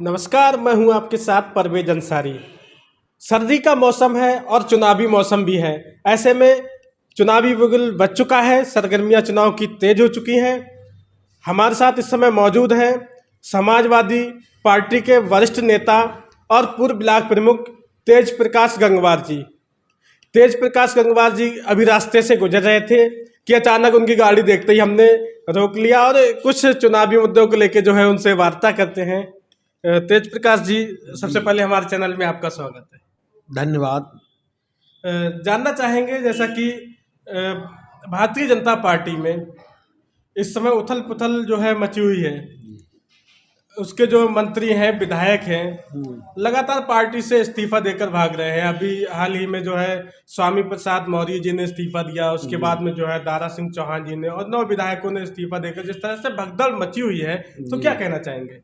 नमस्कार, मैं हूं आपके साथ परवेज अंसारी। सर्दी का मौसम है और चुनावी मौसम भी है। ऐसे में चुनावी बिगुल बज चुका है, सरगर्मियां चुनाव की तेज हो चुकी हैं। हमारे साथ इस समय मौजूद हैं समाजवादी पार्टी के वरिष्ठ नेता और पूर्व ब्लॉक प्रमुख तेज प्रकाश गंगवार जी। तेज प्रकाश गंगवार जी अभी रास्ते से गुजर रहे थे कि अचानक उनकी गाड़ी देखते ही हमने रोक लिया और कुछ चुनावी मुद्दों को लेकर जो है उनसे वार्ता करते हैं। तेज प्रकाश जी, सबसे पहले हमारे चैनल में आपका स्वागत है। धन्यवाद। जानना चाहेंगे जैसा कि भारतीय जनता पार्टी में इस समय उथल पुथल जो है मची हुई है। उसके जो मंत्री हैं, विधायक हैं, लगातार पार्टी से इस्तीफा देकर भाग रहे हैं। अभी हाल ही में जो है स्वामी प्रसाद मौर्य जी ने इस्तीफा दिया, उसके बाद में जो है दारा सिंह चौहान जी ने और 9 विधायकों ने इस्तीफा देकर जिस तरह से भगदड़ मची हुई है, तो क्या कहना चाहेंगे?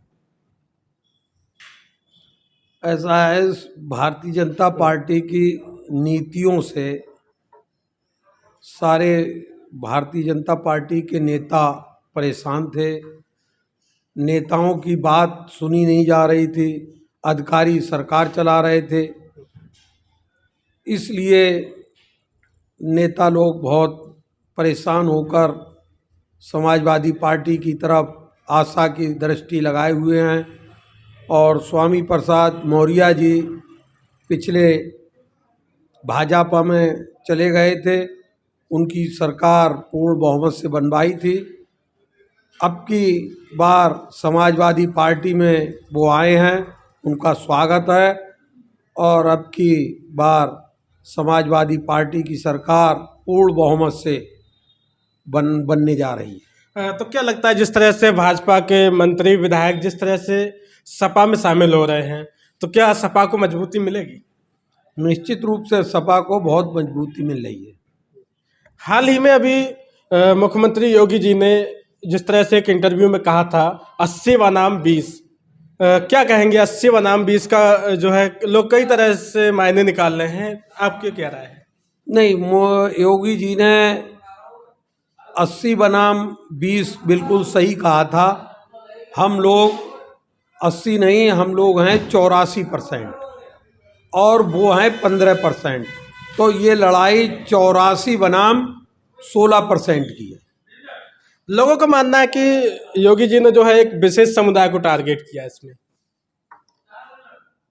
ऐसा है, भारतीय जनता पार्टी की नीतियों से सारे भारतीय जनता पार्टी के नेता परेशान थे। नेताओं की बात सुनी नहीं जा रही थी, अधिकारी सरकार चला रहे थे। इसलिए नेता लोग बहुत परेशान होकर समाजवादी पार्टी की तरफ आशा की दृष्टि लगाए हुए हैं। और स्वामी प्रसाद मौर्य जी पिछले भाजपा में चले गए थे, उनकी सरकार पूर्ण बहुमत से बनवाई थी। अब की बार समाजवादी पार्टी में वो आए हैं, उनका स्वागत है। और अब की बार समाजवादी पार्टी की सरकार पूर्ण बहुमत से बनने जा रही है। तो क्या लगता है, जिस तरह से भाजपा के मंत्री विधायक जिस तरह से सपा में शामिल हो रहे हैं, तो क्या सपा को मजबूती मिलेगी? निश्चित रूप से सपा को बहुत मजबूती मिल रही है। हाल ही में अभी मुख्यमंत्री योगी जी ने जिस तरह से एक इंटरव्यू में कहा था 80 बनाम 20, क्या कहेंगे? 80 बनाम 20 का जो है लोग कई तरह से मायने निकाल रहे हैं, आपकी क्या राय है? नहीं, योगी जी ने 80 बनाम 20 बिल्कुल सही कहा था। हम लोग 80 नहीं, हम लोग हैं 84% और वो हैं 15%। तो ये लड़ाई 84 बनाम 16% की है। लोगों का मानना है कि योगी जी ने जो है एक विशेष समुदाय को टारगेट किया इसमें।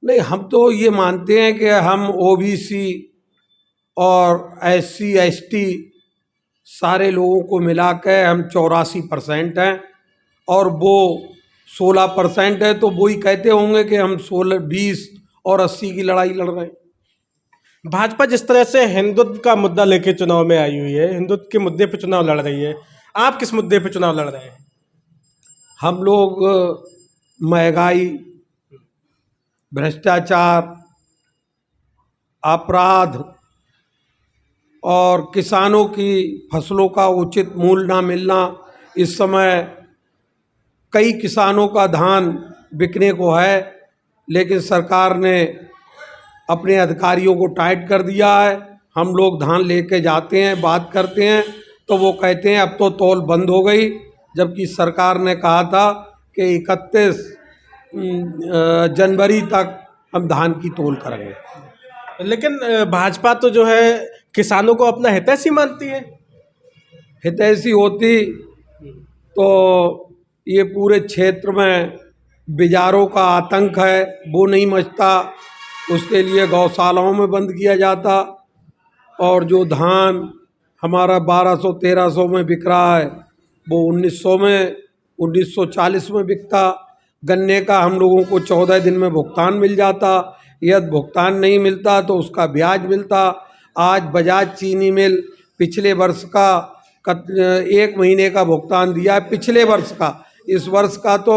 नहीं, हम तो ये मानते हैं कि हम ओबीसी और SC ST सारे लोगों को मिला के हम 84% हैं और वो 16% है। तो वही कहते होंगे कि हम 16, 20 और 80 की लड़ाई लड़ रहे हैं। भाजपा जिस तरह से हिंदुत्व का मुद्दा लेके चुनाव में आई हुई है, हिंदुत्व के मुद्दे पे चुनाव लड़ रही है, आप किस मुद्दे पे चुनाव लड़ रहे हैं? हम लोग महंगाई, भ्रष्टाचार, अपराध और किसानों की फसलों का उचित मूल्य ना मिलना। इस समय कई किसानों का धान बिकने को है, लेकिन सरकार ने अपने अधिकारियों को टाइट कर दिया है। हम लोग धान लेके जाते हैं, बात करते हैं, तो वो कहते हैं अब तो तौल बंद हो गई, जबकि सरकार ने कहा था कि 31 जनवरी तक हम धान की तौल करेंगे। लेकिन भाजपा तो जो है किसानों को अपना हितैषी मानती है। हितैषी होती तो ये पूरे क्षेत्र में बिजारों का आतंक है, वो नहीं मचता। उसके लिए गौशालाओं में बंद किया जाता और जो धान हमारा 1200-1300 में बिक रहा है वो 1900 में, 1940 में बिकता। गन्ने का हम लोगों को 14 दिन में भुगतान मिल जाता। यदि भुगतान नहीं मिलता तो उसका ब्याज मिलता। आज बजाज चीनी मिल पिछले वर्ष का 1 महीने का भुगतान दिया है, पिछले वर्ष का। इस वर्ष का तो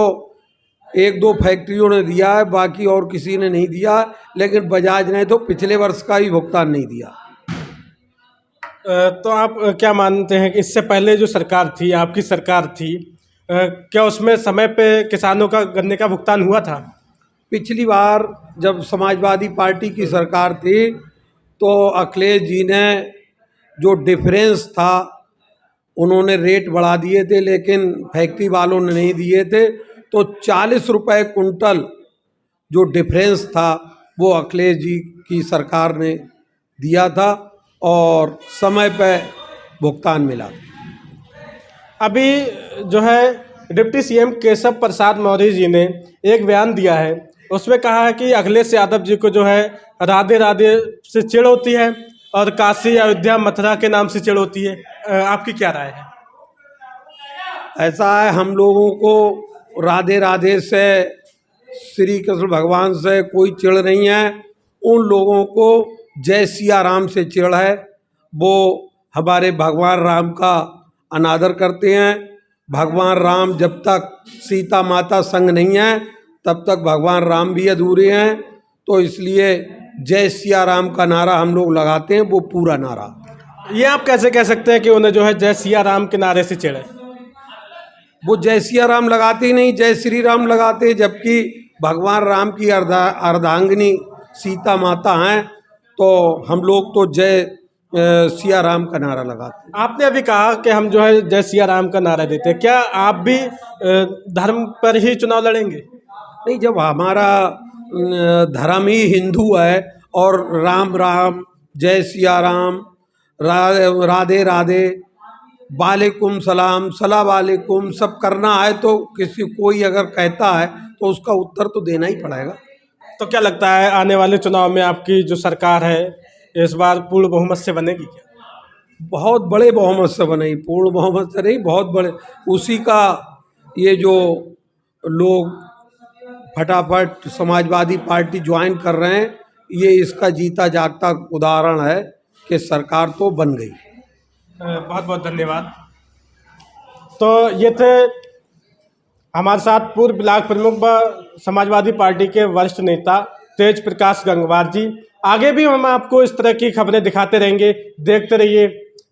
1-2 फैक्ट्रियों ने दिया है, बाकी और किसी ने नहीं दिया। लेकिन बजाज ने तो पिछले वर्ष का ही भुगतान नहीं दिया। तो आप क्या मानते हैं कि इससे पहले जो सरकार थी, आपकी सरकार थी, क्या उसमें समय पे किसानों का गन्ने का भुगतान हुआ था? पिछली बार जब समाजवादी पार्टी की सरकार थी तो अखिलेश जी ने जो डिफरेंस था उन्होंने रेट बढ़ा दिए थे, लेकिन फैक्ट्री वालों ने नहीं दिए थे। तो 40 रुपये कुंटल जो डिफरेंस था वो अखिलेश जी की सरकार ने दिया था और समय पे भुगतान मिला। अभी जो है डिप्टी सीएम केशव प्रसाद मौर्य जी ने एक बयान दिया है, उसमें कहा है कि अखिलेश यादव जी को जो है राधे राधे से चिढ़ होती है और काशी अयोध्या मथुरा के नाम से चिढ़ होती है। आपकी क्या राय है? ऐसा है, हम लोगों को राधे राधे से, श्री कृष्ण भगवान से कोई चिढ़ नहीं है। उन लोगों को जय सिया राम से चिढ़ है। वो हमारे भगवान राम का अनादर करते हैं। भगवान राम जब तक सीता माता संग नहीं है तब तक भगवान राम भी अधूरे हैं। तो इसलिए जय सिया राम का नारा हम लोग लगाते हैं, वो पूरा नारा। ये आप कैसे कह सकते हैं कि उन्हें जो है जय सिया राम के नारे से चिढ़ है? वो जय सिया राम लगाते ही नहीं, जय श्री राम लगाते, जबकि भगवान राम की अर्धांगिनी सीता माता हैं। तो हम लोग तो जय सिया राम का नारा लगाते हैं। आपने अभी कहा कि हम जो है जय सिया राम का नारा देते हैं, क्या आप भी धर्म पर ही चुनाव लड़ेंगे? नहीं, जब हमारा धर्म ही हिंदू है और राम राम, जय सिया राम, राधे राधे, वालेकुम सलाम, सलाम वालेकुम सब करना है, तो किसी कोई अगर कहता है तो उसका उत्तर तो देना ही पड़ेगा। तो क्या लगता है आने वाले चुनाव में आपकी जो सरकार है इस बार पूर्ण बहुमत से बनेगी क्या? बहुत बड़े बहुमत से बनेगी, पूर्ण बहुमत से नहीं, बहुत बड़े। उसी का ये जो लोग फटाफट समाजवादी पार्टी ज्वाइन कर रहे हैं, ये इसका जीता जागता उदाहरण है कि सरकार तो बन गई। बहुत बहुत धन्यवाद। तो ये थे हमारे साथ पूर्व ब्लॉक प्रमुख व समाजवादी पार्टी के वरिष्ठ नेता तेज प्रकाश गंगवार जी। आगे भी हम आपको इस तरह की खबरें दिखाते रहेंगे। देखते रहिए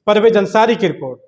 परवेज अंसारी की रिपोर्ट।